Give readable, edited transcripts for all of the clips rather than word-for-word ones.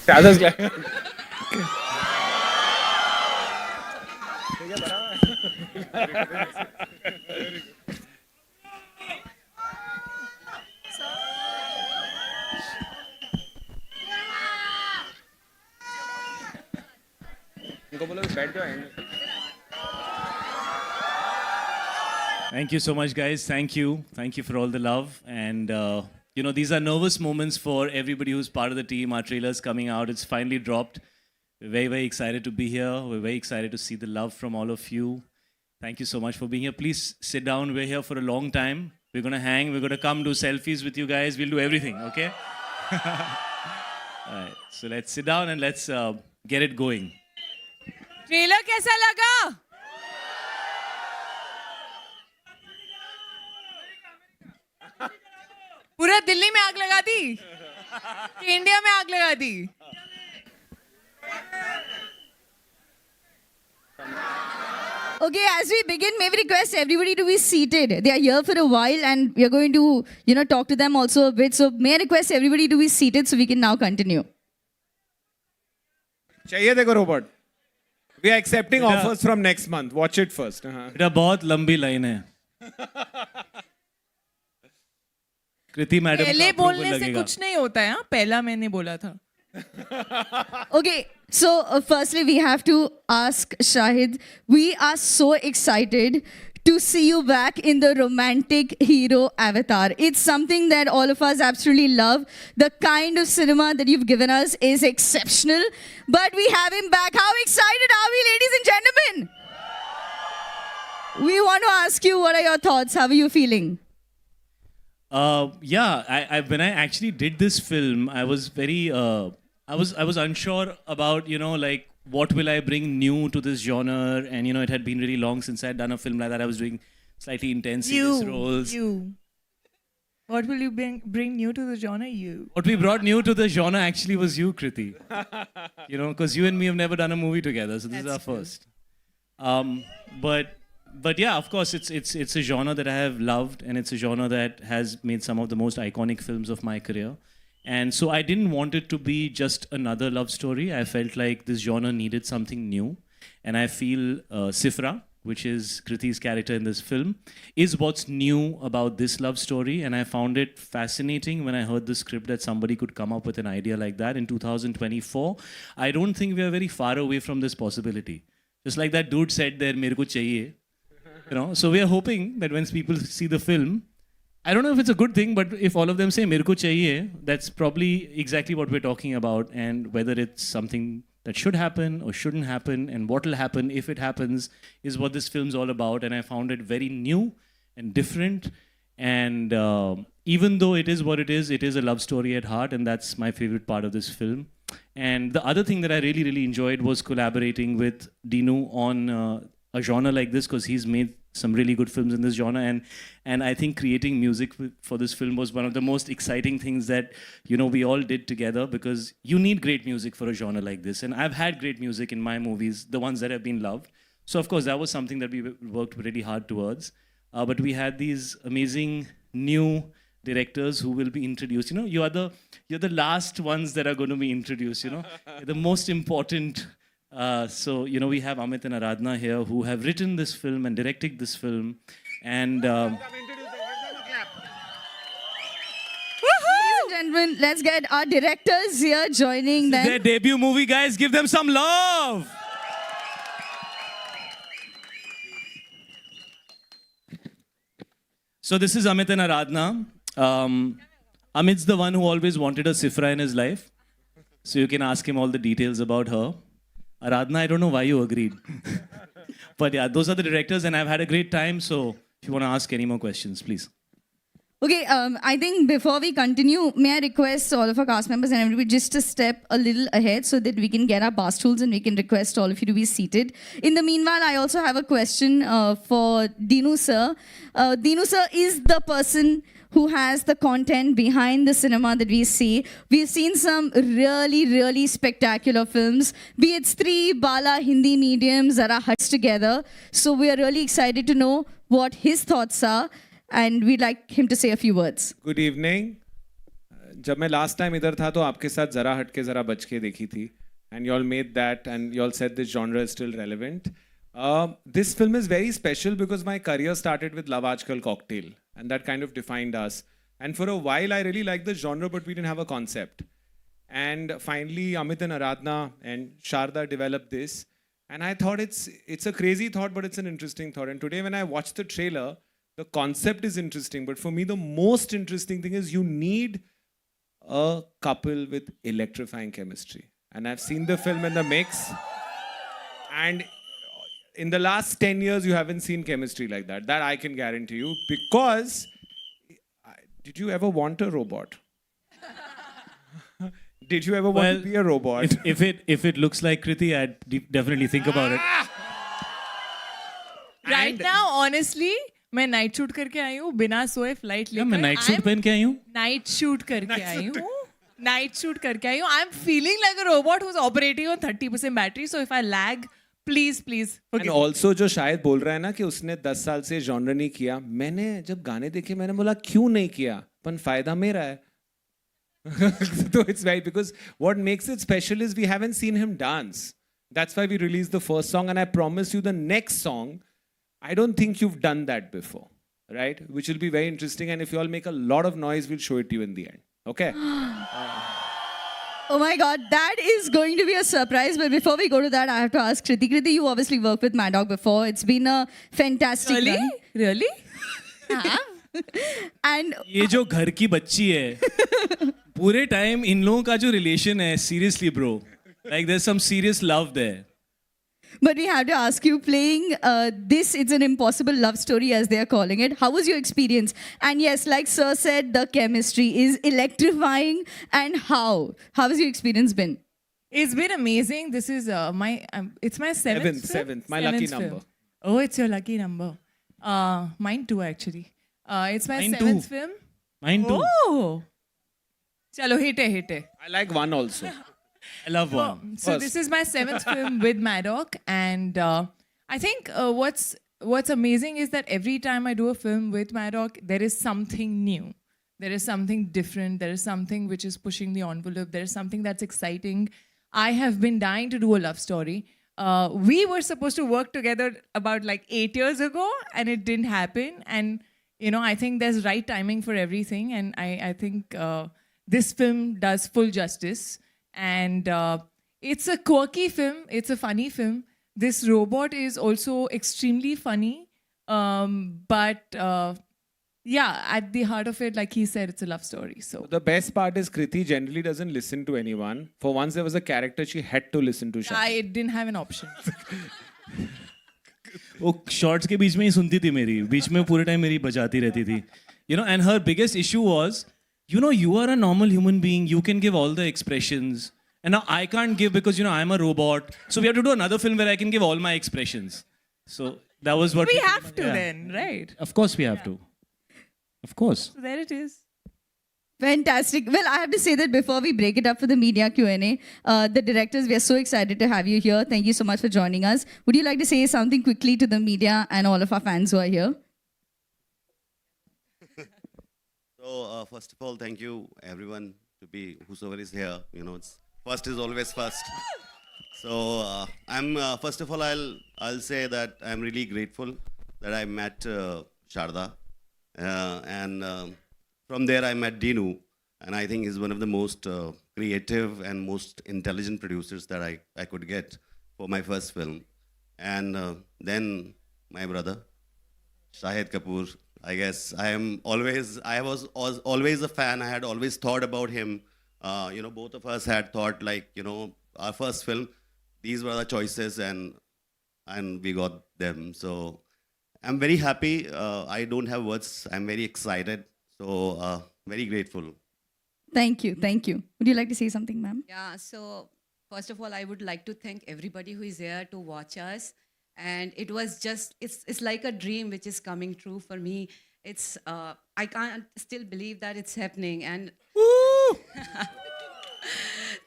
Shadows like. इनको बोलो बैठ जाओ. Thank you so much, guys. Thank you. Thank you for all the love. And, these are nervous moments for everybody who's part of the team. Our trailer's coming out. It's finally dropped. We're very, very excited to be here. We're very excited to see the love from all of you. Thank you so much for being here. Please sit down. We're here for a long time. We're going to hang. We're going to come do selfies with you guys. We'll do everything, okay? All right. So let's sit down and let's get it going. Trailer कैसा लगा? पूरा दिल्ली में आग लगा दी कि India में आग लगा दी? Okay, as we begin, may we request everybody to be seated. They are here for a while and we are going to, talk to them also a bit. So may I request everybody to be seated so we can now continue. चाहिए देखो robot. We are accepting offers from next month. Watch it first. बेटा बहुत लंबी line है. कृति madam पहले बोलने से कुछ नहीं होता है. पहला मैंने बोला था. Okay, so firstly we have to ask Shahid. We are so excited to see you back in the romantic hero avatar. It's something that all of us absolutely love. The kind of cinema that you've given us is exceptional. But we have him back. How excited are we, ladies and gentlemen? We want to ask you, what are your thoughts? How are you feeling? I when I actually did this film, I was very, I was unsure about, what will I bring new to this genre? And, it had been really long since I had done a film like that. I was doing slightly intense serious roles. What will you bring new to the genre? You. What we brought new to the genre actually was you, Kriti. Because you and me have never done a movie together. So this is our first. But yeah, of course, it's a genre that I have loved, and it's a genre that has made some of the most iconic films of my career. And so I didn't want it to be just another love story. I felt like this genre needed something new. And I feel Sifra, which is Kriti's character in this film, is what's new about this love story. And I found it fascinating when I heard the script that somebody could come up with an idea like that in 2024. I don't think we are very far away from this possibility. Just like that dude said there, "Mere ko chahiye." So we are hoping that when people see the film, I don't know if it's a good thing, but if all of them say "Mere ko chahiye," that's probably exactly what we're talking about, and whether it's something that should happen or shouldn't happen, and what will happen if it happens, is what this film's all about. And I found it very new and different. And even though it is what it is a love story at heart, and that's my favorite part of this film. And the other thing that I really, really enjoyed was collaborating with Dinu on a genre like this, because he's made some really good films in this genre, and I think creating music for this film was one of the most exciting things that we all did together, because you need great music for a genre like this, and I've had great music in my movies, the ones that have been loved. So of course that was something that we worked really hard towards, but we had these amazing new directors who will be introduced. You're the last ones that are going to be introduced. The most important. So, we have Amit and Aradhana here who have written this film and directed this film. And Ladies and gentlemen, let's get our directors here joining them. Their debut movie, guys. Give them some love. So this is Amit and Aradhana. Amit's the one who always wanted a Sifra in his life. So you can ask him all the details about her. Aradhana, I don't know why you agreed. But yeah, those are the directors, and I've had a great time. So if you want to ask any more questions, please. Okay, I think before we continue, may I request all of our cast members and everybody just to step a little ahead so that we can get our bar stools and we can request all of you to be seated. In the meanwhile, I also have a question for Dinu sir. Dinu sir is the person who has the content behind the cinema that we see. We've seen some really, really spectacular films, be it three Bala Hindi mediums that are hushed together. So we are really excited to know what his thoughts are, and we'd like him to say a few words. Good evening. जब मैं last time इधर था तो आपके साथ जरा हटके जरा बच के देखी थी, and you all made that, and you all said this genre is still relevant. This film is very special because my career started with Love Aajkal Cocktail, and that kind of defined us. And for a while, I really liked the genre, but we didn't have a concept. And finally, Amit and Aradhna and Sharda developed this. And I thought it's a crazy thought, but it's an interesting thought. And today, when I watched the trailer, the concept is interesting. But for me, the most interesting thing is you need a couple with electrifying chemistry. And I've seen the film in the mix. And in the last 10 years, you haven't seen chemistry like that. That I can guarantee you. Because, did you ever want a robot? Did you ever want to be a robot? If it looks like Kriti, I'd definitely think about it. Right now, honestly, मैं night shoot करके आई हूँ बिना सोए flight लेकर. मैं night suit पहन के आई हूँ. नाइट शूट करके आई हूँ. नाइट शूट करके आई हूँ. I'm feeling like a robot who's operating on 30% battery. So if I lag, please And forgive. also जो शायद बोल रहा है ना कि उसने 10 साल से जॉनर नहीं किया. मैंने जब गाने देखे मैंने बोला क्यों नहीं किया? पर फायदा मेरा है. So it's right because what makes it special is we haven't seen him dance. That's why we released the first song, and I promise you the next song, I don't think you've done that before, right? Which will be very interesting, and if you all make a lot of noise, we'll show it to you in the end. Okay? Oh my God, that is going to be a surprise. But before we go to that, I have to ask Kriti. Kriti, you obviously worked with Mad Dog before. It's been a fantastic Really? run. Really? And ये जो घर की बच्ची है, पूरे time in लोगों का जो रिलेशन है, seriously bro, like there's some serious love there. but we have to ask you, playing this, it's an impossible love story as they are calling it. How was your experience? And yes, like Sir said, the chemistry is electrifying. And how has your experience been? It's been amazing. This is it's my seventh film? My lucky Seventh film. number. Oh, it's your lucky number. Mine too, actually. It's my Mine seventh too. film. Mine too. Oh! Chalo, hit it. I like one also. I love one. So this is my seventh film with Maddock, and I think what's amazing is that every time I do a film with Maddock, there is something new, there is something different, there is something which is pushing the envelope, there is something that's exciting. I have been dying to do a love story. We were supposed to work together about like 8 years ago, and it didn't happen. And I think there's right timing for everything, and I think this film does full justice. And it's a quirky film. It's a funny film. This robot is also extremely funny. But at the heart of it, like he said, it's a love story. So The best part is Kriti generally doesn't listen to anyone. For once there was a character she had to listen to. I didn't have an option. वो shorts के बीच में ही सुनती थी मेरी, बीच में पूरे time मेरी बजाती रहती थी. And her biggest issue was, you are a normal human being, you can give all the expressions, and now I can't give because I'm a robot, so we have to do another film where I can give all my expressions. So that was what We have to then, right? Of course we have to. Of course. So there it is. Fantastic. Well, I have to say that before we break it up for the media Q&A, the directors, we are so excited to have you here. Thank you so much for joining us. Would you like to say something quickly to the media and all of our fans who are here? So, first of all, thank you, everyone, to be whosoever is here. It's first is always first. So, first of all, I'll say that I'm really grateful that I met Sharda, and from there I met Dinu, and I think he's one of the most creative and most intelligent producers that I could get for my first film. And then my brother, Shahid Kapoor. I guess I was always a fan. I had always thought about him. Both of us had thought like, our first film, these were the choices, and we got them. So I'm very happy. I don't have words. I'm very excited. So very grateful. Thank you. Would you like to say something, ma'am? Yeah, so first of all, I would like to thank everybody who is here to watch us. And it was just, it's like a dream which is coming true for me. It's, I can't still believe that it's happening. And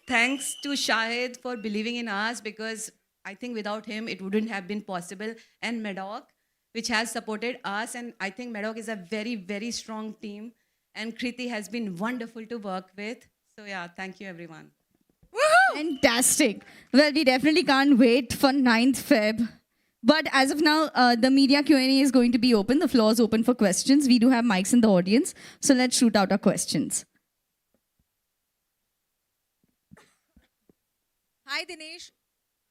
thanks to Shahid for believing in us, because I think without him, it wouldn't have been possible. And Maddock, which has supported us. And I think Maddock is a very, very strong team. And Kriti has been wonderful to work with. So yeah, thank you everyone. Fantastic. Well, we definitely can't wait for 9th Feb. But as of now, the media Q&A is going to be open. The floor is open for questions. We do have mics in the audience. So let's shoot out our questions. Hi, Dinesh.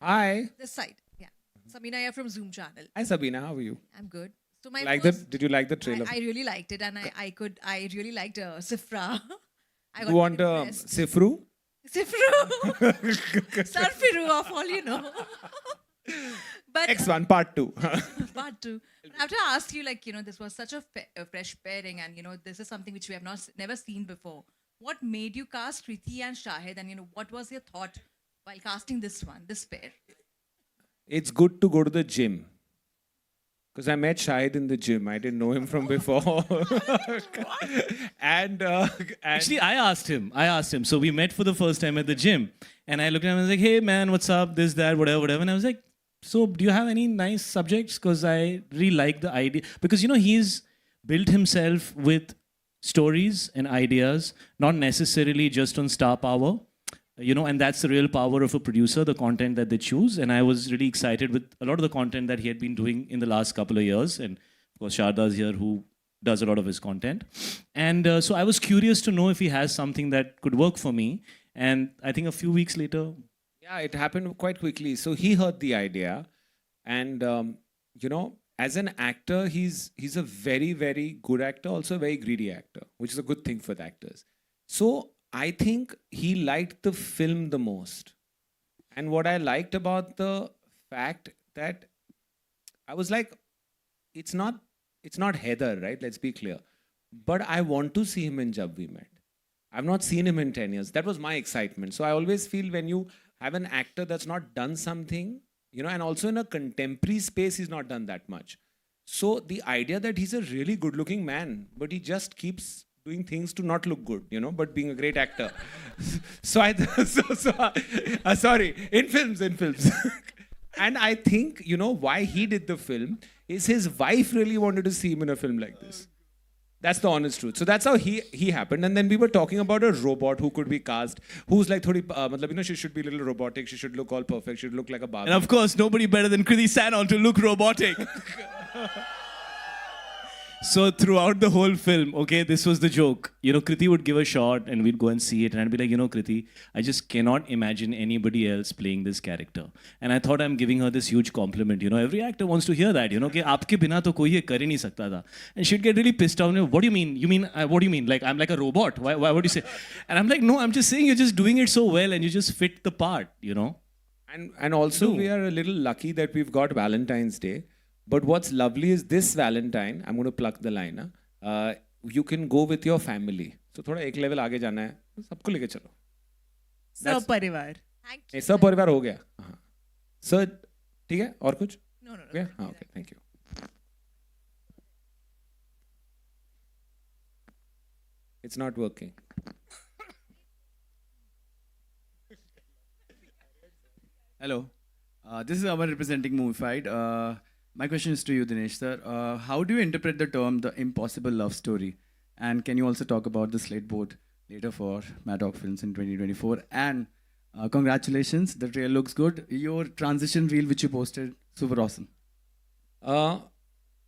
Hi. This side. Yeah. Sabina here from Zoom channel. Hi, Sabina. How are you? I'm good. So my Like first, Did you like the trailer? I really liked it, and I really liked Sifra. I got You want impressed. Sifru? Sifru, Sarfiru of all you know. But X1 Part 2. part two. I have to ask you, like, this was such a fresh pairing, and this is something which we have never seen before. What made you cast Kriti and Shahid, and what was your thought while casting this pair? It's good to go to the gym. Because I met Shahid in the gym. I didn't know him from before. and Actually, I asked him. So we met for the first time at the gym. And I looked at him and I was like, hey, man, what's up? This, that, whatever. And I was like, so do you have any nice subjects? Because I really like the idea. Because, he's built himself with stories and ideas, not necessarily just on star power. And that's the real power of a producer, the content that they choose. And I was really excited with a lot of the content that he had been doing in the last couple of years. And of course, Sharda's here, who does a lot of his content. And so I was curious to know if he has something that could work for me. And I think a few weeks later... Yeah, it happened quite quickly. So he heard the idea. And, as an actor, he's a very, very good actor, also a very greedy actor, which is a good thing for the actors. So I think he liked the film the most. And what I liked about the fact that I was like, it's not Heather, right? Let's be clear. But I want to see him in Jab We Met. I've not seen him in 10 years. That was my excitement. So I always feel when you have an actor that's not done something, and also in a contemporary space, he's not done that much. So the idea that he's a really good looking man, but he just keeps doing things to not look good, but being a great actor. Sorry, in films. And I think, why he did the film is his wife really wanted to see him in a film like this. That's the honest truth. So that's how he happened. And then we were talking about a robot who could be cast, who's like, she should be a little robotic, she should look all perfect, she should look like a Barbie. And of course, nobody better than Kriti Sanon to look robotic. So throughout the whole film, okay, this was the joke. Kriti would give a shot and we'd go and see it. And I'd be like, Kriti, I just cannot imagine anybody else playing this character. And I thought I'm giving her this huge compliment. Every actor wants to hear that, कि आपके बिना तो कोई ये कर ही नहीं सकता था. And she'd get really pissed off. What do you mean? What do you mean? Like, I'm like a robot. Why would you say? And I'm like, no, I'm just saying you're just doing it so well and you just fit the part, And also, we are a little lucky that we've got Valentine's Day. But what's lovely is this Valentine, I'm going to plug the line, you can go with your family. So थोड़ा एक level आगे जाना है, सबको लेके चलो. Saparivar. सब परिवार हो गया. Sir, ठीक है? और कुछ? No. Yeah? Okay, thank you. It's not working. Hello, this is Amar representing Movified. My question is to you, Dinesh sir. How do you interpret the term the impossible love story? And can you also talk about the slate board later for Maddock Films in 2024? And congratulations, the trailer looks good. Your transition reel which you posted, super awesome.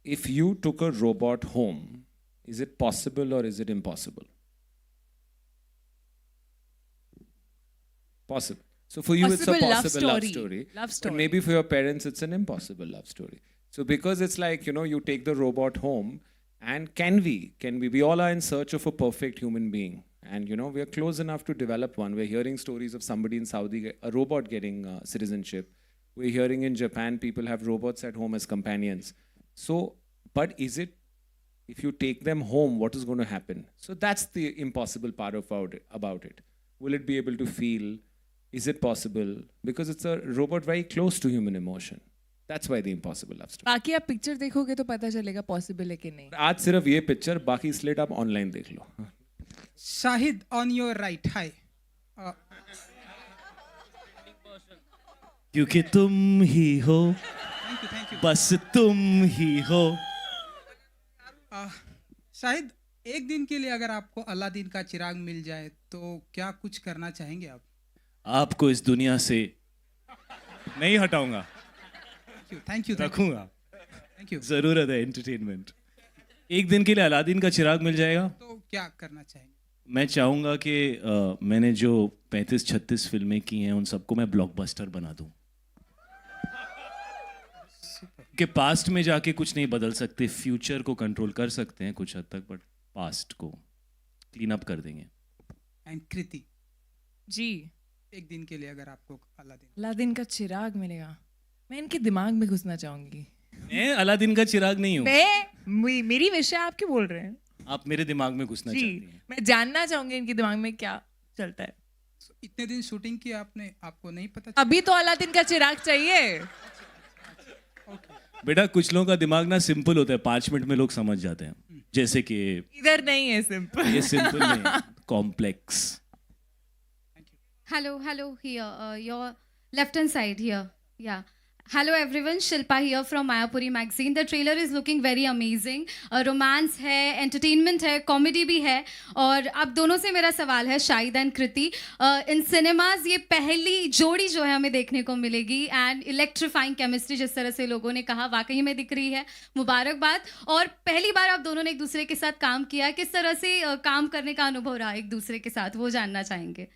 If you took a robot home, is it possible or is it impossible? Possible. So for you, it's a possible love story. But maybe for your parents, it's an impossible love story. So because it's like, you take the robot home and can we all are in search of a perfect human being. And, we are close enough to develop one. We're hearing stories of somebody in Saudi, a robot getting citizenship. We're hearing in Japan, people have robots at home as companions. So, but is it, if you take them home, what is going to happen? So that's the impossible part about it. Will it be able to feel? Is it possible? Because it's a robot very close to human emotion. That's why the impossible love story. बाकी आप picture देखोगे तो पता चलेगा possible है कि नहीं. आज सिर्फ ये पिक्चर, बाकी स्लेट आप ऑनलाइन देख लो. Shahid, on your right. Hi. क्योंकि तुम ही हो, Thank you. बस तुम ही हो. Shahid, एक दिन के लिए अगर आपको अलादीन का चिराग मिल जाए तो क्या कुछ करना चाहेंगे आप? आपको इस दुनिया से नहीं हटाऊंगा, थैंक यू रखूंगा। Thank you. जरूरत है एंटरटेनमेंट। एक दिन के लिए अलादीन का चिराग मिल जाएगा, तो क्या करना चाहेंगे? मैं चाहूंगा कि मैंने जो 35-36 फिल्में की हैं उन सबको मैं ब्लॉकबस्टर बना दूं। कि पास्ट में जाके कुछ नहीं बदल सकते, फ्यूचर को कंट्रोल कर सकते हैं कुछ हद तक, बट पास्ट को क्लीन अप कर देंगे। एंड कृति, जी, एक दिन के लिए अगर आपको अलादीन अलादीन का चिराग मिलेगा, मैं इनके दिमाग में घुसना चाहूंगी। मैं अलादीन का चिराग नहीं हूँ, मेरी विषय आप क्यों बोल रहे हैं? आप मेरे दिमाग में घुसना जी, चाहती हैं। मैं जानना चाहूंगी इनके दिमाग में क्या चलता है। इतने दिन शूटिंग की आपने, आपको नहीं पता? अभी तो अलादीन का चिराग चाहिए। बेटा कुछ लोगों का दिमाग ना सिंपल होता है, 5 मिनट में लोग समझ जाते हैं, जैसे कि इधर नहीं है सिंपल। ये सिंपल नहीं, complex. Hello, here, your left hand side here. Yeah. Hello everyone, Shilpa here from Mayapuri magazine. The trailer is looking very amazing. Romance है, entertainment है, comedy भी है. और अब दोनों से मेरा सवाल है, Shahid and Kriti. In cinemas ये पहली जोड़ी जो है हमें देखने को मिलेगी, एंड इलेक्ट्रीफाइंग केमिस्ट्री जिस तरह से लोगों ने कहा वाकई में दिख रही है, मुबारकबाद. और पहली बार आप दोनों ने एक दूसरे के साथ काम किया, किस तरह से काम करने का अनुभव रहा एक दूसरे के साथ, वो जानना चाहेंगे.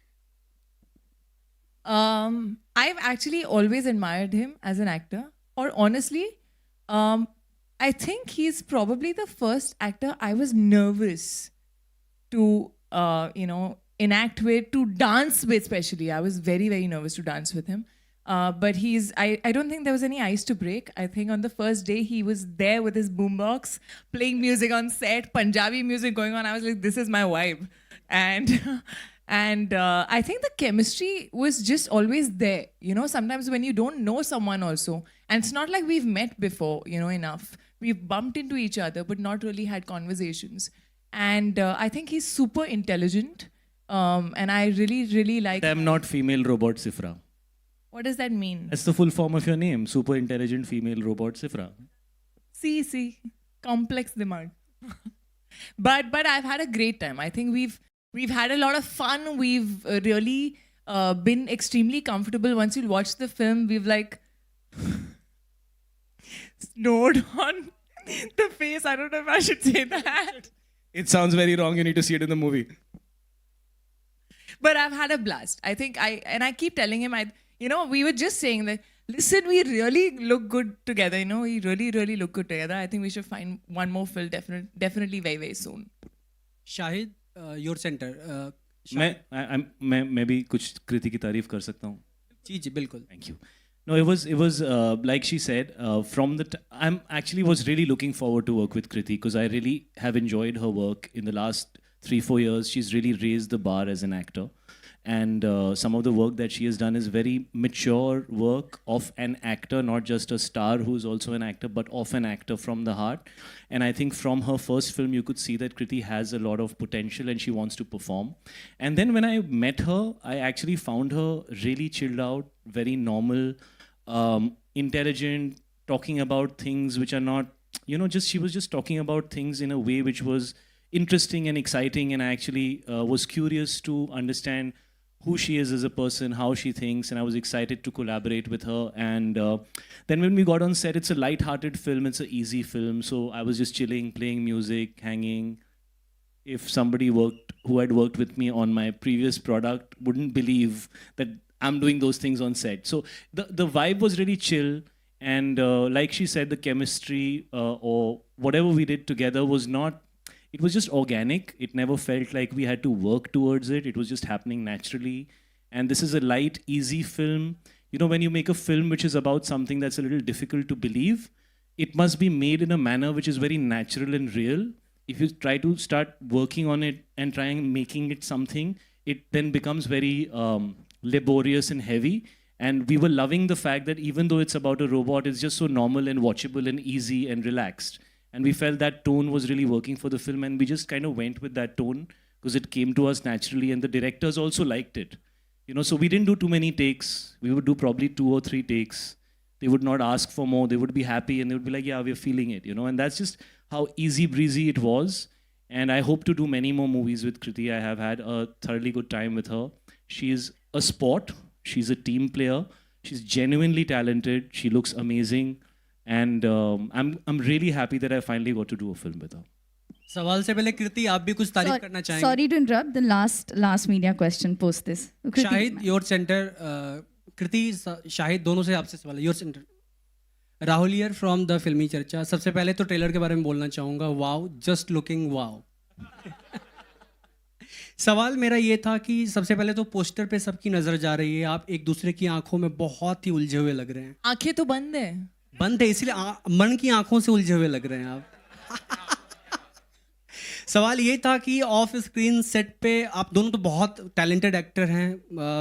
I've actually always admired him as an actor. Or honestly, I think he's probably the first actor I was nervous to, enact with, to dance with especially. I was very, very nervous to dance with him. But I don't think there was any ice to break. I think on the first day he was there with his boombox, playing music on set, Punjabi music going on. I was like, this is my vibe. And I think the chemistry was just always there. Sometimes when you don't know someone also, and it's not like we've met before, enough. We've bumped into each other, but not really had conversations. And I think he's super intelligent. And I really, really like... I'm not female robot Sifra. What does that mean? That's the full form of your name, super intelligent female robot Sifra. See, complex demand. But I've had a great time. I think we've had a lot of fun. We've really been extremely comfortable. Once you watch the film, we've like snowed on the face. I don't know if I should say that. It sounds very wrong. You need to see it in the movie. But I've had a blast. I think I keep telling him, we were just saying that, listen, we really look good together. We really, really look good together. I think we should find one more film definitely very, very soon. Shahid, your center. मैं भी कुछ कृति की तारीफ कर सकता हूँ. जी बिल्कुल. Thank you. No, it was like she said, I'm actually was really looking forward to work with Kriti because I really have enjoyed her work in the last 3-4 years. She's really raised the bar as an actor. And some of the work that she has done is very mature work of an actor, not just a star who's also an actor, but of an actor from the heart. And I think from her first film, you could see that Kriti has a lot of potential and she wants to perform. And then when I met her, I actually found her really chilled out, very normal, intelligent, talking about things which are not, she was just talking about things in a way which was interesting and exciting. And I actually was curious to understand who she is as a person, how she thinks, and I was excited to collaborate with her. And then when we got on set, it's a light-hearted film, it's an easy film, so I was just chilling, playing music, hanging. If somebody who had worked with me on my previous product wouldn't believe that I'm doing those things on set. So the vibe was really chill, and like she said, the chemistry or whatever we did together was not, it was just organic. It never felt like we had to work towards it. It was just happening naturally. And this is a light, easy film. When you make a film which is about something that's a little difficult to believe, it must be made in a manner which is very natural and real. If you try to start working on it and trying making it something, it then becomes very laborious and heavy. And we were loving the fact that even though it's about a robot, it's just so normal and watchable and easy and relaxed. And we felt that tone was really working for the film, and we just kind of went with that tone because it came to us naturally, and the directors also liked it. So we didn't do too many takes. We would do probably 2 or 3 takes. They would not ask for more. They would be happy, and they would be like, yeah, we're feeling it, And that's just how easy breezy it was. And I hope to do many more movies with Kriti. I have had a thoroughly good time with her. She's a sport. She's a team player. She's genuinely talented. She looks amazing. And I'm really happy that I finally got to do a film with her. सवाल से पहले कृति आप भी कुछ तारीफ करना चाहेंगे? Sorry to interrupt. The last media question post this. Kriti, Shahid your centre, Kriti Shahid दोनों से आपसे सवाल है. Your centre. Rahul here from the Filmi Charcha. सबसे पहले तो ट्रेलर के बारे में बोलना चाहूँगा. Wow, just looking wow. सवाल मेरा ये था कि सबसे पहले तो पोस्टर पे सबकी नजर जा रही है. आप एक दूसरे की आंखों में बहुत ही उलझे हुए लग रहे हैं. आंखें तो बंद है. बंद है इसलिए मन की आंखों से उलझे हुए लग रहे हैं आप. सवाल ये था कि ऑफ स्क्रीन सेट पे आप दोनों तो बहुत टैलेंटेड एक्टर हैं,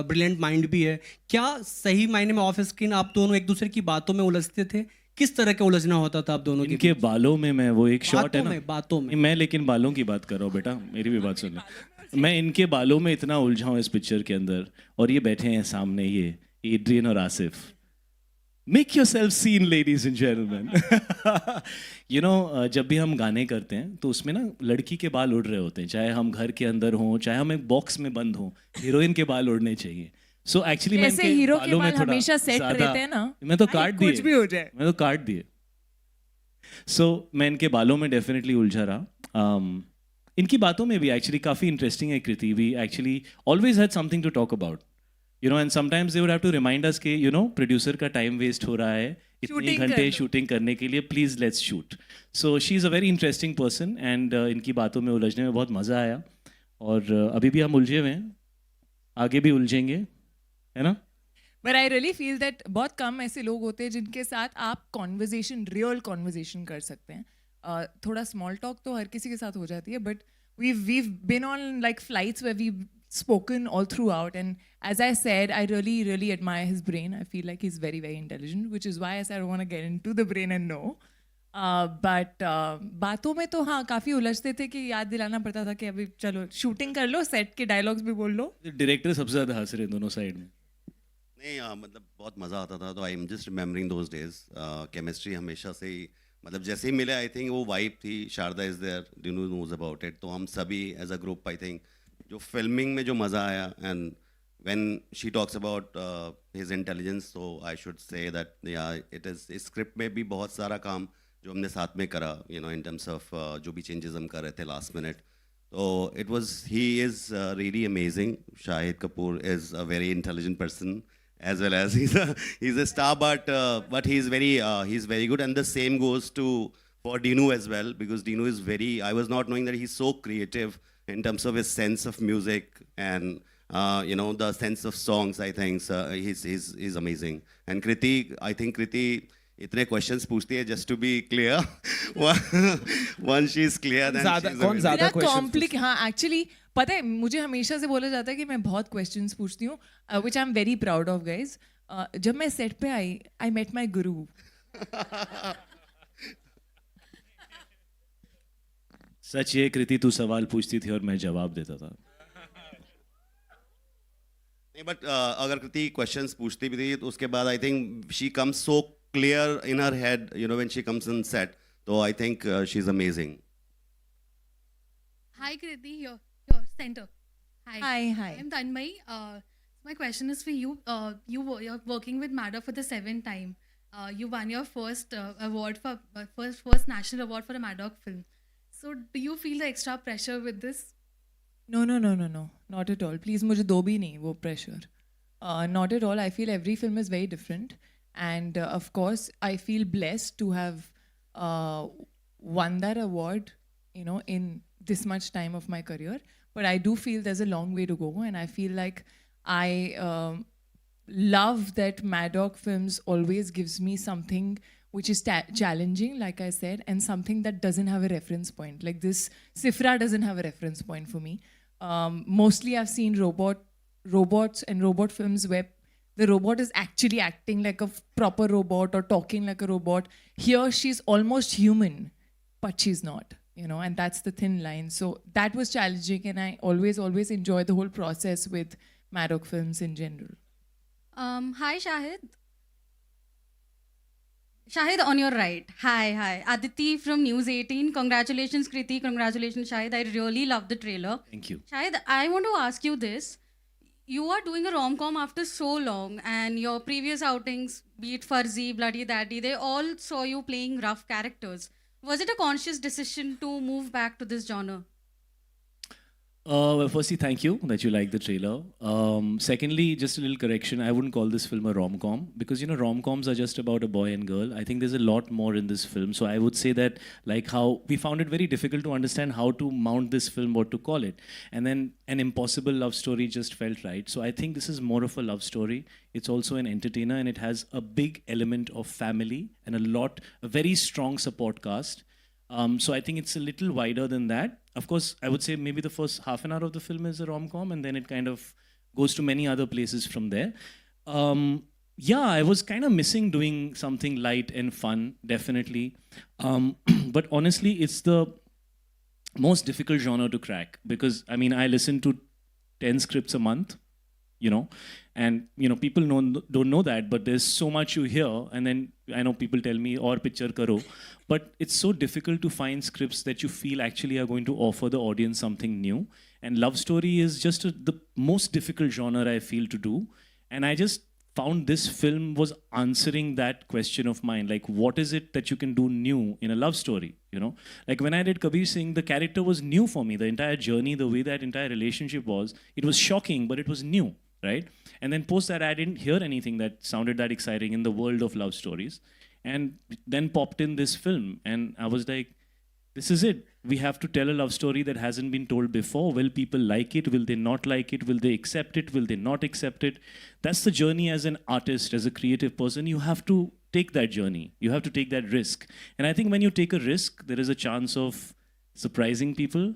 ब्रिलियंट माइंड भी है. क्या सही मायने में ऑफ स्क्रीन आप दोनों एक दूसरे की बातों में उलझते थे? किस तरह का उलझना होता था आप दोनों के इनके बालों में मैं वो एक शॉट है ना, बातों में मैं लेकिन बालों की बात कर रहा हूँ बेटा, मेरी भी बात सुन. मैं इनके बालों में इतना उलझा हूँ इस पिक्चर के अंदर, और ये बैठे हैं सामने, ये एड्रियन और Asif. Make yourself seen ladies and gentleman. You know, जब भी हम गाने करते हैं तो उसमें ना लड़की के बाल उड़ रहे होते हैं, चाहे हम घर के अंदर हों, चाहे हम एक बॉक्स में बंद हों, हीरोइन के बाल उड़ने चाहिए. सो एक्चुअली मैं ऐसे हीरो के बाल हमेशा सेट रहते हैं ना. मैं तो काट दिए, कुछ भी हो जाए. मैं तो काट दिए. सो मैं इनके बालों में डेफिनेटली उलझा रहा. इनकी बातों में भी एक्चुअली काफ़ी इंटरेस्टिंग है Kriti. We actually always had something to talk about, you know, and sometimes they would have to remind us कि यू नो प्रोड्यूसर का टाइम वेस्ट हो रहा है इतने घंटे शूटिंग करने के लिए, please let's shoot. So she is a very interesting person and इनकी बातों में उलझने में बहुत मज़ा आया. और अभी भी हम उलझे हुए हैं, आगे भी उलझेंगे, है ना. But I really feel that बहुत कम ऐसे लोग होते हैं जिनके साथ आप कॉन्वर्जेशन, रियल कॉन्वर्जेशन कर सकते हैं. थोड़ा स्मॉल टॉक तो हर किसी के साथ हो जाती है, but we've been on like flights where we've spoken all throughout, and as I said, I really admire his brain. I feel like he's very intelligent, which is why I said I want to get into the brain and know. But बातों में तो हाँ काफ़ी उलझते थे कि याद दिलाना पड़ता था कि अभी चलो शूटिंग कर लो, सेट के डायलॉग्स भी बोल लो. डायरेक्टर सबसे ज़्यादा हंस रहे हैं दोनों साइड में. नहीं मतलब बहुत मज़ा आता था. तो I am just remembering those days. Chemistry हमेशा से ही मतलब जैसे ही मिले, आई थिंक वो वाइब थी. Sharda is there, Dinu knows about it. तो हम सभी as a group I think जो फिल्मिंग में जो मज़ा आया, and when she talks about his intelligence, so I should say that yeah it is. इस स्क्रिप्ट में भी बहुत सारा काम जो हमने साथ में करा, you know, in terms of जो भी चेंजेस हम कर रहे थे लास्ट मिनट. तो it was, he is really amazing. Shahid Kapoor is a very intelligent person, as well as he's a star, but he's very good, and the same goes to for Dinu as well, because Dinu is very, I was not knowing that he's so creative in terms of his sense of music and you know, the sense of songs. I think he's amazing. And Kriti, I think Kriti इतने questions पूछती है, just to be clear. Once she's clear, then कौन ज़्यादा questions? हाँ, actually पता है मुझे हमेशा से बोला जाता है कि मैं बहुत क्वेश्चंस पूछती हूँ, which I am very proud of guys. जब मैं सेट पे आई मेट माई गुरु. सच ये कृति, तू सवाल पूछती थी और मैं जवाब देता था. नहीं, बट अगर कृति क्वेश्चंस पूछती भी थी तो उसके बाद I think she comes so clear in her head, you know, when she comes in set. तो I think she is amazing. Hi Kriti, your center. Hi. Hi. I'm Tanmay. My question is for you. You're working with Maddock for the 7th time. You won your first award for first national award for a Maddock film. So do you feel the extra pressure with this? No, not at all. Please मुझे दो भी नहीं वो pressure. Not at all. I feel every film is very different, and of course I feel blessed to have won that award, you know, in this much time of my career. But I do feel there's a long way to go, and I feel like I love that Maddock Films always gives me something which is challenging, like I said, and something that doesn't have a reference point. Like this Sifra doesn't have a reference point for me. Mostly I've seen robots and robot films where the robot is actually acting like a proper robot or talking like a robot. Here she's almost human, but she's not. You know, and that's the thin line. So that was challenging, and I always enjoy the whole process with Maddock Films in general. Hi Shahid. Shahid, on your right. Hi. Aditi from News 18. Congratulations, Kriti. Congratulations, Shahid. I really love the trailer. Thank you. Shahid, I want to ask you this. You are doing a rom-com after so long, and your previous outings, be it Fuzzy, Bloody Daddy, they all saw you playing rough characters. Was it a conscious decision to move back to this genre? Well, firstly, thank you that you like the trailer. Secondly, just a little correction. I wouldn't call this film a rom-com because, you know, rom-coms are just about a boy and girl. I think there's a lot more in this film. So I would say that, like how we found it very difficult to understand how to mount this film, what to call it. And then an impossible love story just felt right. So I think this is more of a love story. It's also an entertainer and it has a big element of family and a very strong support cast. So I think it's a little wider than that. Of course, I would say maybe the first half an hour of the film is a rom-com and then it kind of goes to many other places from there. Yeah, I was kind of missing doing something light and fun, definitely. But honestly, it's the most difficult genre to crack because, I mean, I listen to 10 scripts a month, you know, and, you know, people don't know that, but there's so much you hear. And then I know people tell me, or picture karo. But it's so difficult to find scripts that you feel actually are going to offer the audience something new. And love story is just the most difficult genre I feel to do. And I just found this film was answering that question of mine. Like, what is it that you can do new in a love story? You know, like when I did Kabir Singh, the character was new for me. The entire journey, the way that entire relationship was, it was shocking, but it was new, right? And then post that, I didn't hear anything that sounded that exciting in the world of love stories. And then popped in this film, and I was like, this is it. We have to tell a love story that hasn't been told before. Will people like it? Will they not like it? Will they accept it? Will they not accept it? That's the journey as an artist, as a creative person. You have to take that journey. You have to take that risk. And I think when you take a risk, there is a chance of surprising people.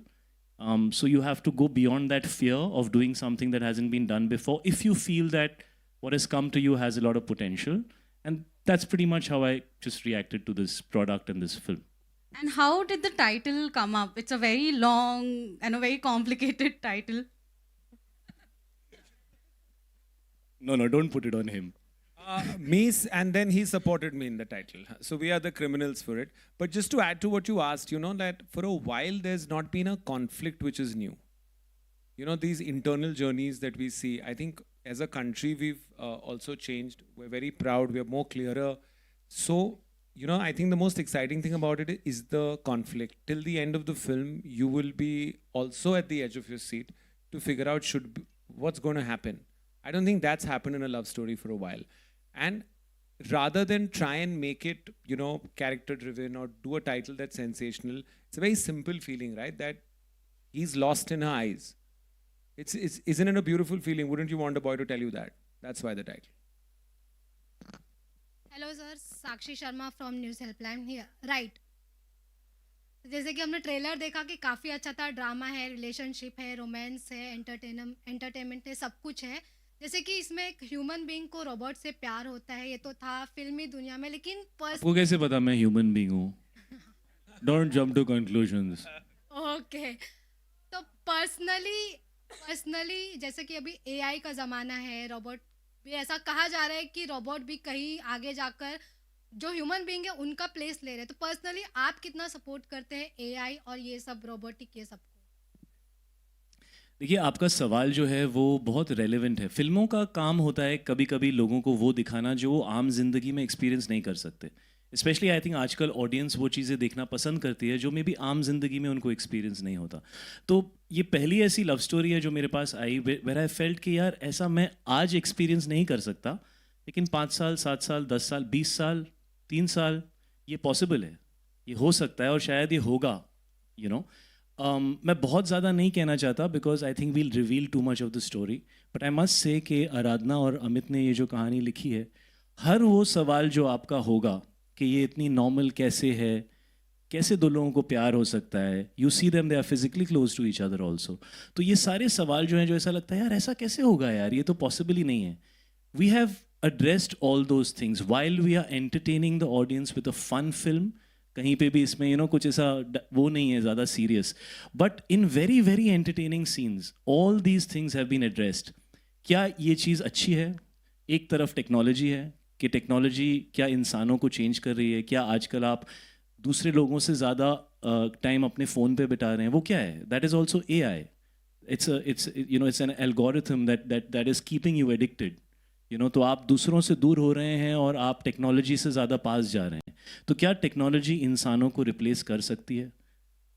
So you have to go beyond that fear of doing something that hasn't been done before if you feel that what has come to you has a lot of potential. And that's pretty much how I just reacted to this product and this film. And how did the title come up? It's a very long and a very complicated title. No, don't put it on him. And then he supported me in the title. So we are the criminals for it. But just to add to what you asked, you know, that for a while there's not been a conflict which is new. You know, these internal journeys that we see, I think as a country, we've also changed. We're very proud. We're more clearer. So, you know, I think the most exciting thing about it is the conflict. Till the end of the film, you will be also at the edge of your seat to figure out what's going to happen. I don't think that's happened in a love story for a while. And rather than try and make it, you know, character-driven or do a title that's sensational, it's a very simple feeling, right? That he's lost in her eyes. Isn't it a beautiful feeling? Wouldn't you want a boy to tell you that? That's why the title. Hello sir, Sakshi Sharma from news helpline here right. जैसे कि हमने trailer देखा कि काफ़ी अच्छा था. Drama है, relationship है, रोमांस है, एंटरटेनमेंट है, सब कुछ है. जैसे कि इसमें एक ह्यूमन बीइंग को रोबोट से प्यार होता है, ये तो था फिल्मी दुनिया में, लेकिन आपको कैसे पता मैं ह्यूमन बीइंग हूँ? Don't jump to conclusions. Okay. तो पर्सनली जैसे कि अभी एआई का ज़माना है, रोबोट भी ऐसा कहा जा रहा है कि रोबोट भी कहीं आगे जाकर जो ह्यूमन बीइंग है उनका प्लेस ले रहे हैं. तो पर्सनली आप कितना सपोर्ट करते हैं एआई और ये सब रोबोटिक ये सब को? देखिए, आपका सवाल जो है वो बहुत रेलेवेंट है. फिल्मों का काम होता है कभी कभी लोगों को वो दिखाना जो वो आम जिंदगी में एक्सपीरियंस नहीं कर सकते. स्पेशली आई थिंक आजकल ऑडियंस वो चीज़ें देखना पसंद करती है जो मे बी आम जिंदगी में उनको एक्सपीरियंस नहीं होता. तो ये पहली ऐसी लव स्टोरी है जो मेरे पास आई वेयर आई फेल्ट कि यार ऐसा मैं आज एक्सपीरियंस नहीं कर सकता, लेकिन 5 साल 7 साल 10 साल 20 साल 3 साल ये पॉसिबल है, ये हो सकता है और शायद ये होगा. यू नो, मैं बहुत ज़्यादा नहीं कहना चाहता because I think we'll reveal too much of the story. But I must say कि आराधना और अमित ने ये जो कहानी लिखी है, हर वो सवाल जो आपका होगा कि ये इतनी नॉर्मल कैसे है, कैसे दो लोगों को प्यार हो सकता है, you see them they are physically close to each other also. तो ये सारे सवाल जो हैं जो ऐसा लगता है यार ऐसा कैसे होगा यार, ये तो पॉसिबल ही नहीं है. We have addressed all those things while we are entertaining the audience with a fun film. कहीं पे भी इसमें you know कुछ ऐसा वो नहीं है ज़्यादा serious, but in very very entertaining scenes all these things have been addressed. क्या ये चीज़ अच्छी है? एक तरफ टेक्नोलॉजी है, कि टेक्नोलॉजी क्या इंसानों को चेंज कर रही है, क्या आजकल आप दूसरे लोगों से ज़्यादा टाइम अपने फ़ोन पे बिता रहे हैं, वो क्या है? That is also AI. It's an algorithm that is keeping you addicted. तो आप दूसरों से दूर हो रहे हैं और आप टेक्नोलॉजी से ज़्यादा पास जा रहे हैं. तो क्या टेक्नोलॉजी इंसानों को रिप्लेस कर सकती है?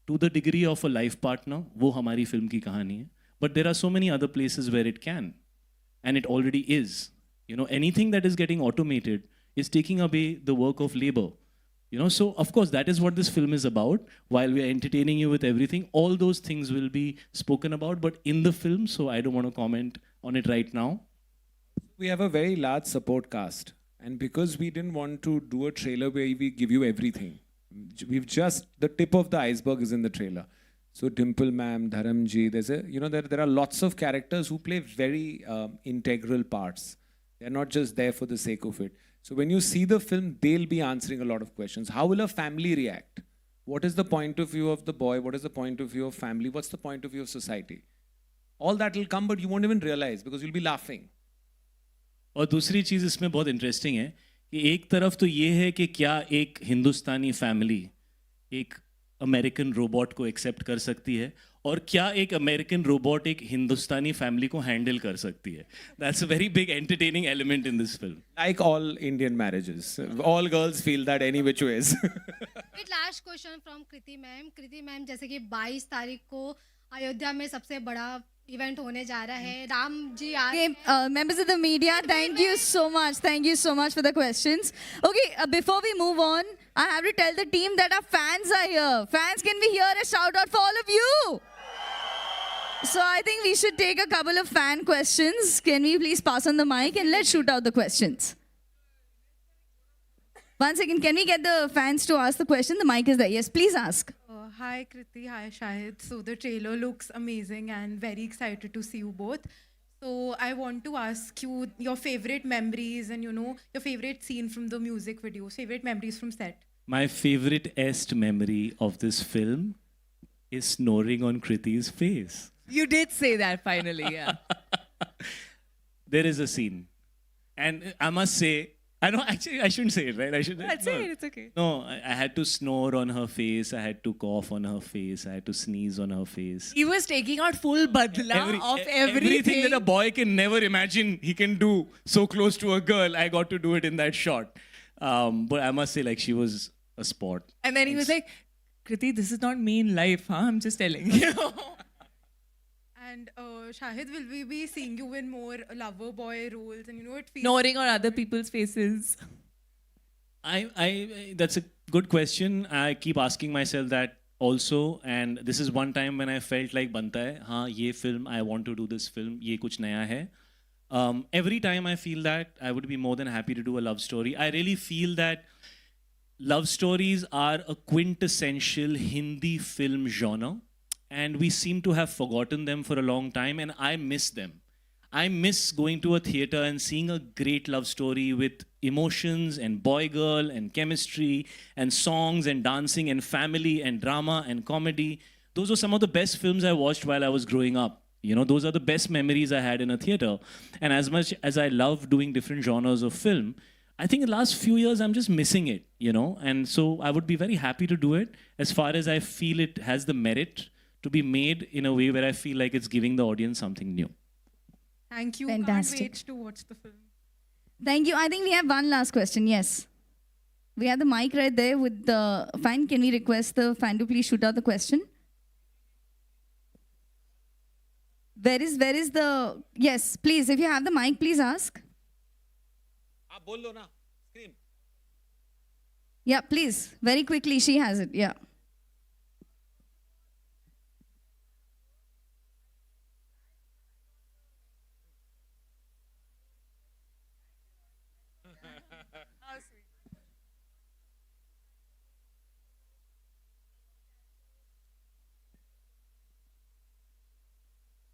To the degree of a life partner, वो हमारी फिल्म की कहानी है. But there are so many other places where it can, and it already is. Anything that is getting automated is taking away the work of labor. So of course that is what this film is about. While we are entertaining you with everything, all those things will be spoken about, but in the film, so I don't want to comment on it right now. We have a very large support cast, and because we didn't want to do a trailer where we give you everything, we've just, the tip of the iceberg is in the trailer. So Dimple ma'am, Dharamji, there's there are lots of characters who play very integral parts. They're not just there for the sake of it. So when you see the film, they'll be answering a lot of questions. How will a family react? What is the point of view of the boy? What is the point of view of family? What's the point of view of society? All that will come, but you won't even realize because you'll be laughing. और दूसरी चीज़ इसमें बहुत interesting है कि एक तरफ तो ये है कि क्या एक हिंदुस्तानी फैमिली एक अमेरिकन रोबोट को एक्सेप्ट कर सकती है, और क्या एक अमेरिकन रोबोट एक हिंदुस्तानी फैमिली को हैंडल कर सकती है. That's a very big entertaining element in this film. Like all Indian marriages, all girls feel that any which ways. Wait, last question from Kriti ma'am. Kriti ma'am, जैसे कि 22 तारीख को अयोध्या में सबसे बड़ा इवेंट होने जा रहा है, राम जी आ रहे हैं. Members of the media, thank you so much. Thank you so much for the questions. Okay, before we move on, I have to tell the team that our fans are here. Fans, can we hear a shout out for all of you? So I think we should take a couple of fan questions. Can we please pass on the mic and let's shoot out the questions. One second, can we get the fans to ask the question? The mic is there. Yes, please ask. Hi Kriti, hi Shahid. So the trailer looks amazing and very excited to see you both. So I want to ask you your favorite memories and your favorite scene from the music video, favorite memories from set. My favorite memory of this film is snoring on Kriti's face. You did say that finally, yeah. There is a scene, and I must say, I know actually I shouldn't say it, right? I should. Say it, it's okay. No, I had to snore on her face. I had to cough on her face. I had to sneeze on her face. He was taking out full badla of everything. Everything that a boy can never imagine he can do so close to a girl, I got to do it in that shot. But I must say, like, she was a sport. And then he was like, Kriti, this is not me in life, huh? I'm just telling you. And Shahid, will we be seeing you in more lover boy roles? And it feels snoring on other people's faces. I that's a good question. I keep asking myself that also, and this is one time when I felt like banta hai, haan, ye film, I want to do this film, ye kuch naya hai. Every time I feel that, I would be more than happy to do a love story. I really feel that love stories are a quintessential Hindi film genre, and we seem to have forgotten them for a long time, and I miss them. I miss going to a theater and seeing a great love story with emotions and boy-girl and chemistry and songs and dancing and family and drama and comedy. Those were some of the best films I watched while I was growing up. Those are the best memories I had in a theater. And as much as I love doing different genres of film, I think in the last few years, I'm just missing it, And so I would be very happy to do it as far as I feel it has the merit to be made in a way where I feel like it's giving the audience something new. Thank you. Fantastic. Can't wait to watch the film. Thank you. I think we have one last question. Yes. We have the mic right there with the fan. Can we request the fan to please shoot out the question? Where is the... Yes, please. If you have the mic, please ask. Bolo na. Scream. Yeah, please. Very quickly. She has it. Yeah.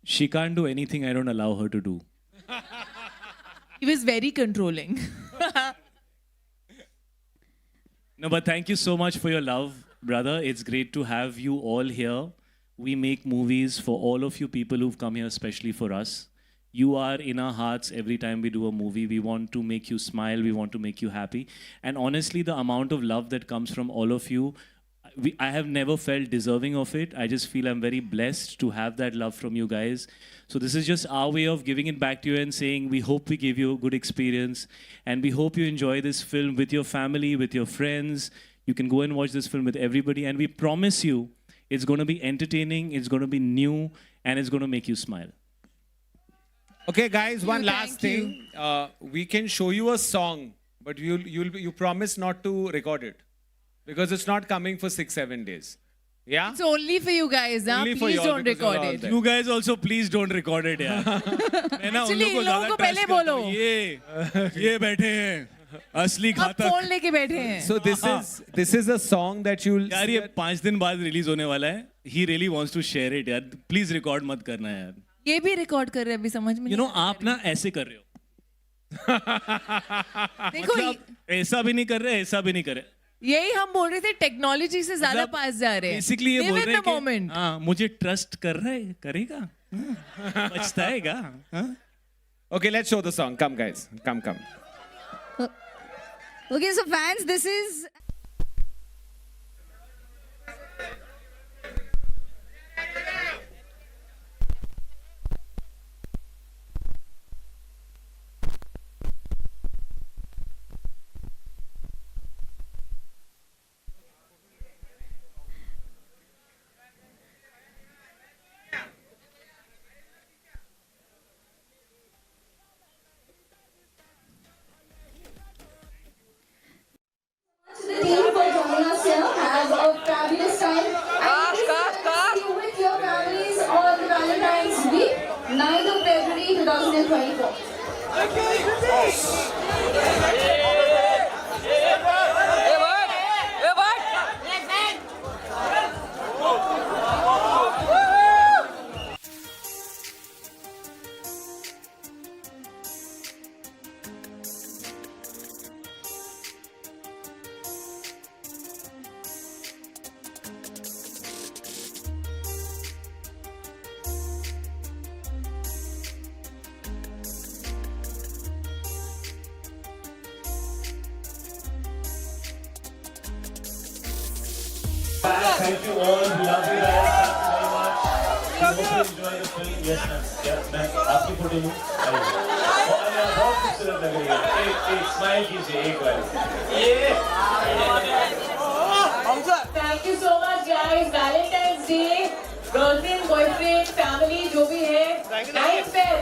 She can't do anything I don't allow her to do. He was very controlling. No, but thank you so much for your love, brother. It's great to have you all here. We make movies for all of you people who've come here, especially for us. You are in our hearts every time we do a movie. We want to make you smile. We want to make you happy. And honestly, the amount of love that comes from all of you, I have never felt deserving of it. I just feel I'm very blessed to have that love from you guys. So this is just our way of giving it back to you and saying we hope we give you a good experience, and we hope you enjoy this film with your family, with your friends. You can go and watch this film with everybody, and we promise you it's going to be entertaining, it's going to be new, and it's going to make you smile. Okay, guys, one last thank thing. We can show you a song, but you promise not to record it because it's not coming for 6-7 days. Yeah? It's only for you guys, huh? Only for Please y'all don't because you're record all it. there. You guys also please don't record it, यार. मैं ना उन Actually, लोगों को इन लोगों को ज़्यादा पहले trust करता बोलो. हूँ. ये बैठे हैं असली अब घातक. फोन लेके बैठे हैं. So this is a song that you'll यार ये 5 दिन बाद रिलीज होने वाला है. He really wants to share it, यार. Please record मत करना यार. ये भी रिकॉर्ड कर रहे हैं, अभी समझ में You नहीं know आप ना ऐसे कर रहे हो. देखो मतलब ऐसा भी नहीं कर रहे, ऐसा भी नहीं कर रहे. यही हम बोल रहे थे, टेक्नोलॉजी से ज्यादा मतलब पास जा रहे हैं. बेसिकली ये Live बोल in रहे हैं the moment. कि हाँ मुझे ट्रस्ट कर रहा है, करेगा, पछताएगा. हाँ? Okay, let's show the song. Come, guys. Come. Okay, so fans, this is... The team for joining us here. Have a fabulous time. And see you with your families on Valentine's Week, 9th of February 2024. Thank you all. We love you guys very much. We hope you enjoy the film. Yes, ma'am. Yeah, ma'am. आपकी photo लूँ. अरे बहुत खूबसूरत लग रही है. एक smile कीजिए एक बार. Thank you so much, guys. Valentine's Day, girlfriend, boyfriend, family, जो भी है. 9th Feb.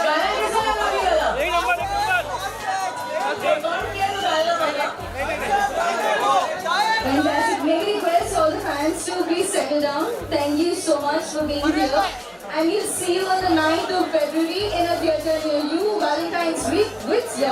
गाना कैसा लगा अभी वाला? एक नंबर. कौन किया तो गाना वाला? Fantastic. May we request all the fans to please settle down. Thank you so much for being here. And we'll see you on the 9th of February in a theatre near you, Valentine's Week with Jiya.